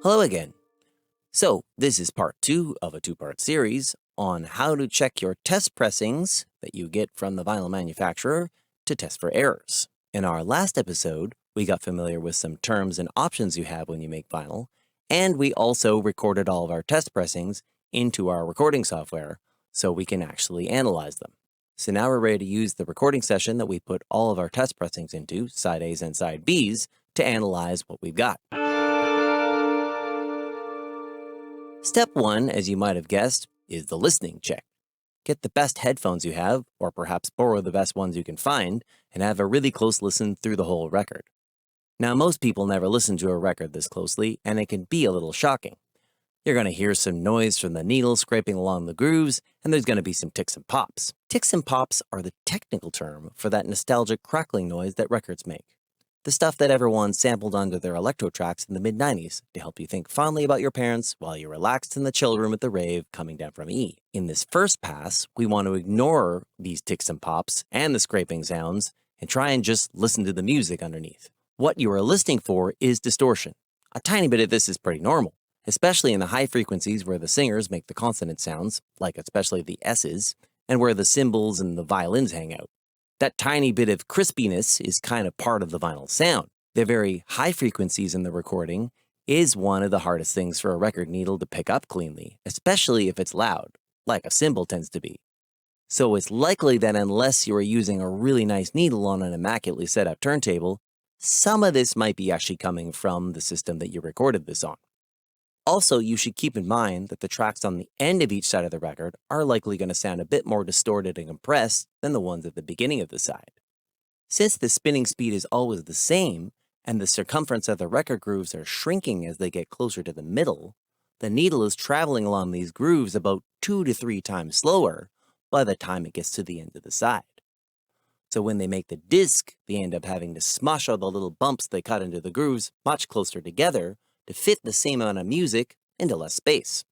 Hello again. So, this is part 2 of a 2-part series on how to check your test pressings that you get from the vinyl manufacturer to test for errors. In our last episode, we got familiar with some terms and options you have when you make vinyl, and we also recorded all of our test pressings into our recording software so we can actually analyze them. So now we're ready to use the recording session that we put all of our test pressings into, side A's and side B's, to analyze what we've got. Step 1, as you might have guessed, is the listening check. Get the best headphones you have, or perhaps borrow the best ones you can find, and have a really close listen through the whole record. Now, most people never listen to a record this closely, and it can be a little shocking. You're going to hear some noise from the needle scraping along the grooves, and there's going to be some ticks and pops. Ticks and pops are the technical term for that nostalgic crackling noise that records make. The stuff that everyone sampled onto their electro tracks in the mid-90s to help you think fondly about your parents while you relaxed in the chill room at the rave coming down from E. In this first pass, we want to ignore these ticks and pops and the scraping sounds and try and just listen to the music underneath. What you are listening for is distortion. A tiny bit of this is pretty normal, especially in the high frequencies where the singers make the consonant sounds, like especially the S's, and where the cymbals and the violins hang out. That tiny bit of crispiness is kind of part of the vinyl sound. The very high frequencies in the recording is one of the hardest things for a record needle to pick up cleanly, especially if it's loud, like a cymbal tends to be. So it's likely that unless you are using a really nice needle on an immaculately set up turntable, some of this might be actually coming from the system that you recorded this on. Also, you should keep in mind that the tracks on the end of each side of the record are likely going to sound a bit more distorted and compressed than the ones at the beginning of the side. Since the spinning speed is always the same, and the circumference of the record grooves are shrinking as they get closer to the middle, the needle is traveling along these grooves about 2 to 3 times slower by the time it gets to the end of the side. So when they make the disc, they end up having to smush all the little bumps they cut into the grooves much closer together to fit the same amount of music into less space.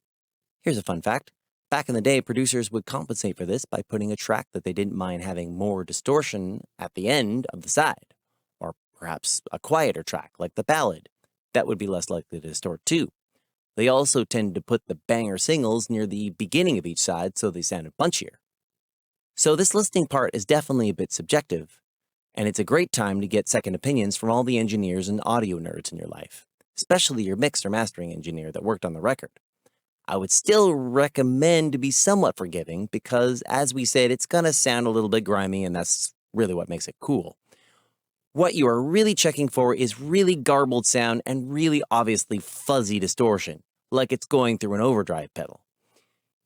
Here's a fun fact. Back in the day, producers would compensate for this by putting a track that they didn't mind having more distortion at the end of the side, or perhaps a quieter track like the ballad. That would be less likely to distort too. They also tended to put the banger singles near the beginning of each side so they sounded punchier. So this listening part is definitely a bit subjective, and it's a great time to get second opinions from all the engineers and audio nerds in your life, especially your mix or mastering engineer that worked on the record. I would still recommend to be somewhat forgiving because, as we said, it's going to sound a little bit grimy, and that's really what makes it cool. What you are really checking for is really garbled sound and really obviously fuzzy distortion, like it's going through an overdrive pedal.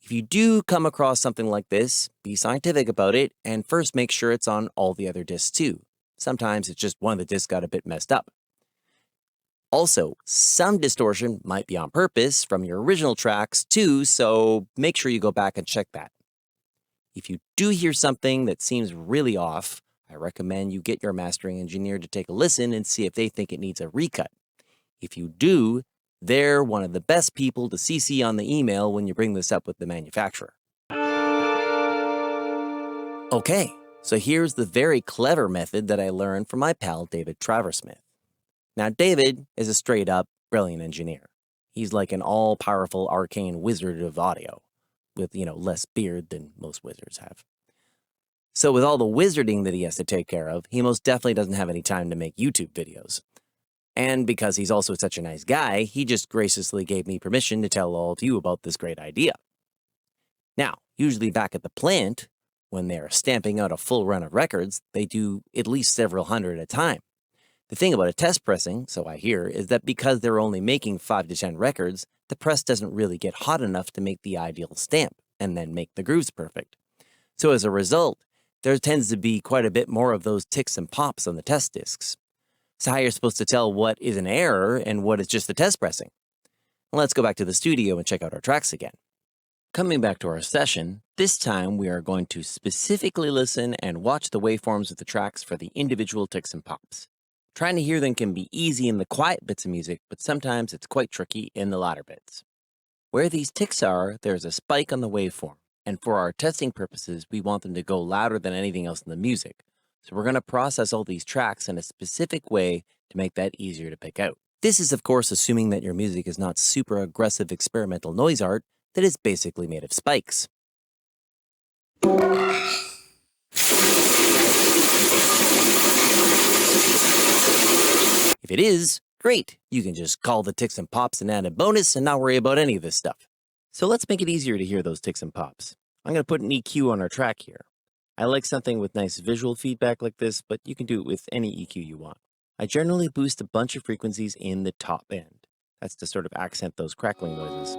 If you do come across something like this, be scientific about it and first make sure it's on all the other discs too. Sometimes it's just one of the discs got a bit messed up. Also, some distortion might be on purpose from your original tracks too, so make sure you go back and check that. If you do hear something that seems really off, I recommend you get your mastering engineer to take a listen and see if they think it needs a recut. If you do, they're one of the best people to CC on the email when you bring this up with the manufacturer. Okay, so here's the very clever method that I learned from my pal David Traversmith. Now, David is a straight-up brilliant engineer. He's like an all-powerful arcane wizard of audio, with, less beard than most wizards have. So with all the wizarding that he has to take care of, he most definitely doesn't have any time to make YouTube videos. And because he's also such a nice guy, he just graciously gave me permission to tell all of you about this great idea. Now, usually back at the plant, when they're stamping out a full run of records, they do at least several hundred at a time. The thing about a test pressing, so I hear, is that because they're only making 5 to 10 records, the press doesn't really get hot enough to make the ideal stamp and then make the grooves perfect. So as a result, there tends to be quite a bit more of those ticks and pops on the test discs. So how you're supposed to tell what is an error and what is just the test pressing? Let's go back to the studio and check out our tracks again. Coming back to our session, this time we are going to specifically listen and watch the waveforms of the tracks for the individual ticks and pops. Trying to hear them can be easy in the quiet bits of music, but sometimes it's quite tricky in the louder bits. Where these ticks are, there's a spike on the waveform, and for our testing purposes, we want them to go louder than anything else in the music. So we're going to process all these tracks in a specific way to make that easier to pick out. This is, of course, assuming that your music is not super aggressive experimental noise art that is basically made of spikes. If it is, great! You can just call the ticks and pops and add a bonus and not worry about any of this stuff. So let's make it easier to hear those ticks and pops. I'm going to put an EQ on our track here. I like something with nice visual feedback like this, but you can do it with any EQ you want. I generally boost a bunch of frequencies in the top end. That's to sort of accent those crackling noises.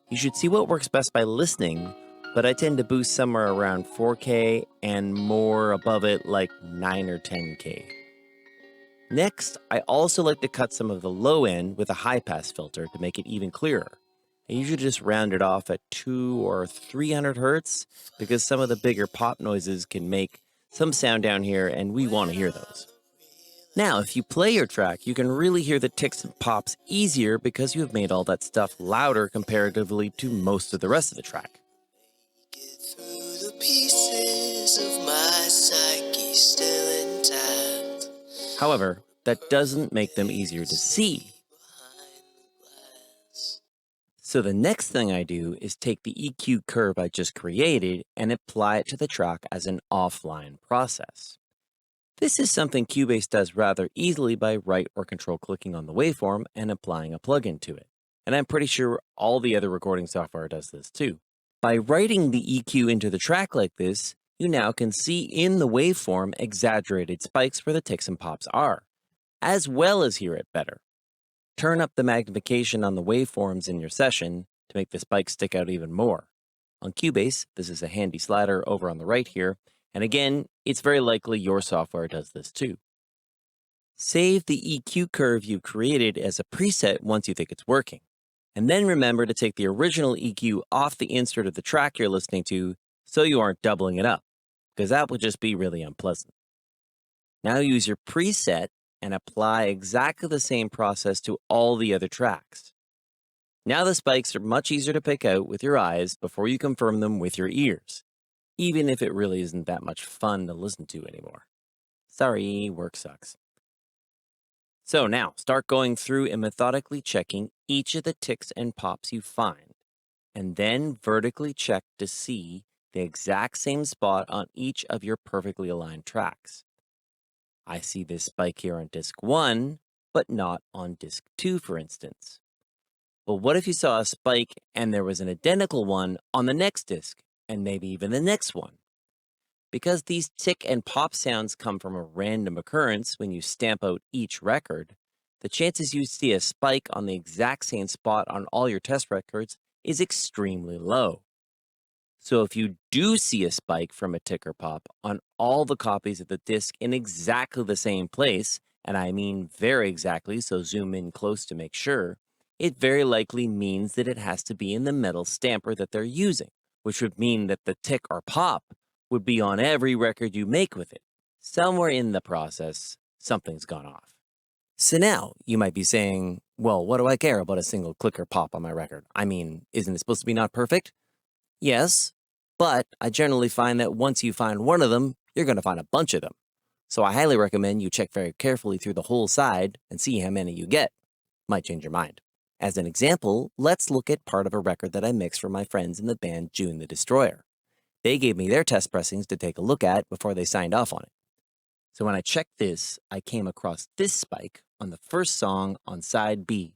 You should see what works best by listening, but I tend to boost somewhere around 4K and more above it like 9 or 10K. Next, I also like to cut some of the low end with a high-pass filter to make it even clearer. I usually just round it off at 200 or 300 hertz because some of the bigger pop noises can make some sound down here and we want to hear those. Now, if you play your track, you can really hear the ticks and pops easier because you have made all that stuff louder comparatively to most of the rest of the track. Through the pieces of my psyche still intact. However, that doesn't make them easier to see. So the next thing I do is take the EQ curve I just created and apply it to the track as an offline process. This is something Cubase does rather easily by right or control clicking on the waveform and applying a plugin to it. And I'm pretty sure all the other recording software does this too. By writing the EQ into the track like this, you now can see in the waveform exaggerated spikes where the ticks and pops are, as well as hear it better. Turn up the magnification on the waveforms in your session to make the spikes stick out even more. On Cubase, this is a handy slider over on the right here, and again, it's very likely your software does this too. Save the EQ curve you created as a preset once you think it's working, and then remember to take the original EQ off the insert of the track you're listening to so you aren't doubling it up, because that would just be really unpleasant. Now use your preset and apply exactly the same process to all the other tracks. Now the spikes are much easier to pick out with your eyes before you confirm them with your ears, even if it really isn't that much fun to listen to anymore. Sorry, work sucks. So now, start going through and methodically checking each of the ticks and pops you find, and then vertically check to see the exact same spot on each of your perfectly aligned tracks. I see this spike here on disc 1, but not on disc 2, for instance. But what if you saw a spike and there was an identical one on the next disc, and maybe even the next one? Because these tick and pop sounds come from a random occurrence when you stamp out each record, the chances you see a spike on the exact same spot on all your test records is extremely low. So if you do see a spike from a tick or pop on all the copies of the disc in exactly the same place, and I mean very exactly, so zoom in close to make sure, it very likely means that it has to be in the metal stamper that they're using, which would mean that the tick or pop would be on every record you make with it. Somewhere in the process, something's gone off. So now, you might be saying, well, what do I care about a single click or pop on my record? I mean, isn't it supposed to be not perfect? Yes, but I generally find that once you find one of them, you're going to find a bunch of them. So I highly recommend you check very carefully through the whole side and see how many you get. Might change your mind. As an example, let's look at part of a record that I mixed for my friends in the band June the Destroyer. They gave me their test pressings to take a look at before they signed off on it. So when I checked this, I came across this spike on the first song on side B.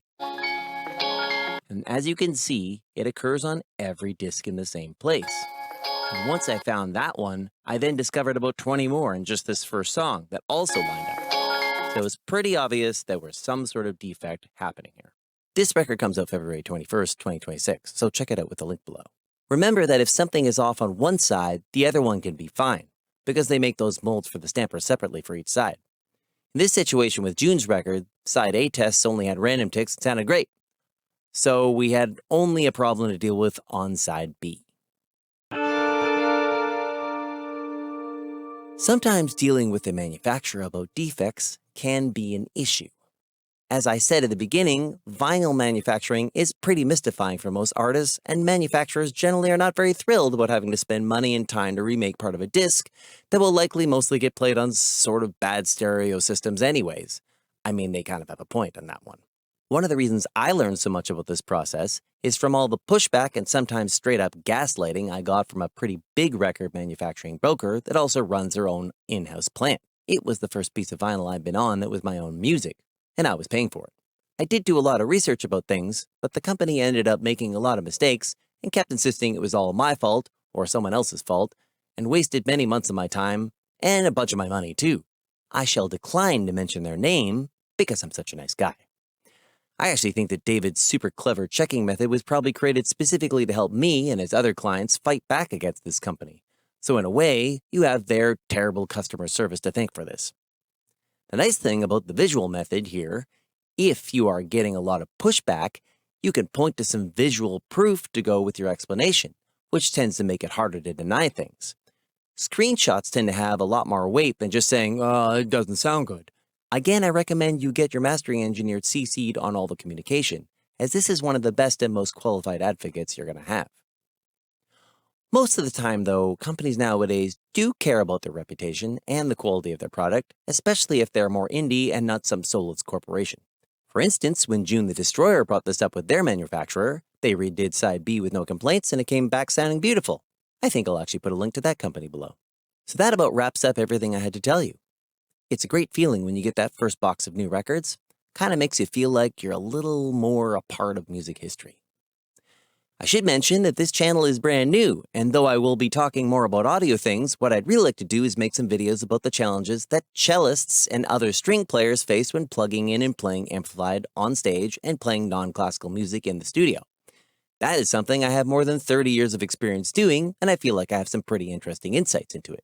And as you can see, it occurs on every disc in the same place. And once I found that one, I then discovered about 20 more in just this first song that also lined up. So it was pretty obvious there was some sort of defect happening here. This record comes out February 21st, 2026, so check it out with the link below. Remember that if something is off on one side, the other one can be fine, because they make those molds for the stamper separately for each side. In this situation with June's record, side A tests only had random ticks and sounded great. So we had only a problem to deal with on side B. Sometimes dealing with the manufacturer about defects can be an issue. As I said at the beginning, vinyl manufacturing is pretty mystifying for most artists, and manufacturers generally are not very thrilled about having to spend money and time to remake part of a disc that will likely mostly get played on sort of bad stereo systems anyways. I mean, they kind of have a point on that one. One of the reasons I learned so much about this process is from all the pushback and sometimes straight up gaslighting I got from a pretty big record manufacturing broker that also runs their own in-house plant. It was the first piece of vinyl I'd been on that was my own music, and I was paying for it. I did do a lot of research about things, but the company ended up making a lot of mistakes and kept insisting it was all my fault or someone else's fault, and wasted many months of my time and a bunch of my money too. I shall decline to mention their name because I'm such a nice guy. I actually think that David's super clever checking method was probably created specifically to help me and his other clients fight back against this company. So in a way, you have their terrible customer service to thank for this. The nice thing about the visual method here, if you are getting a lot of pushback, you can point to some visual proof to go with your explanation, which tends to make it harder to deny things. Screenshots tend to have a lot more weight than just saying, it doesn't sound good. Again, I recommend you get your mastering engineer CC'd on all the communication, as this is one of the best and most qualified advocates you're going to have. Most of the time, though, companies nowadays do care about their reputation and the quality of their product, especially if they're more indie and not some soulless corporation. For instance, when June the Destroyer brought this up with their manufacturer, they redid side B with no complaints and it came back sounding beautiful. I think I'll actually put a link to that company below. So that about wraps up everything I had to tell you. It's a great feeling when you get that first box of new records. Kind of makes you feel like you're a little more a part of music history. I should mention that this channel is brand new, and though I will be talking more about audio things, what I'd really like to do is make some videos about the challenges that cellists and other string players face when plugging in and playing amplified on stage and playing non-classical music in the studio. That is something I have more than 30 years of experience doing, and I feel like I have some pretty interesting insights into it.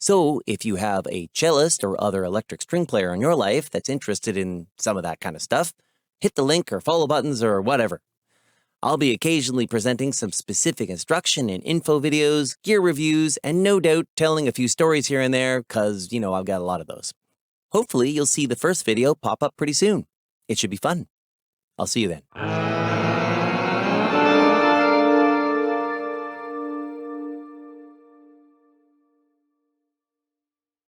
So, if you have a cellist or other electric string player in your life that's interested in some of that kind of stuff, hit the link or follow buttons or whatever. I'll be occasionally presenting some specific instruction and info videos, gear reviews, and no doubt telling a few stories here and there, because, I've got a lot of those. Hopefully, you'll see the first video pop up pretty soon. It should be fun. I'll see you then.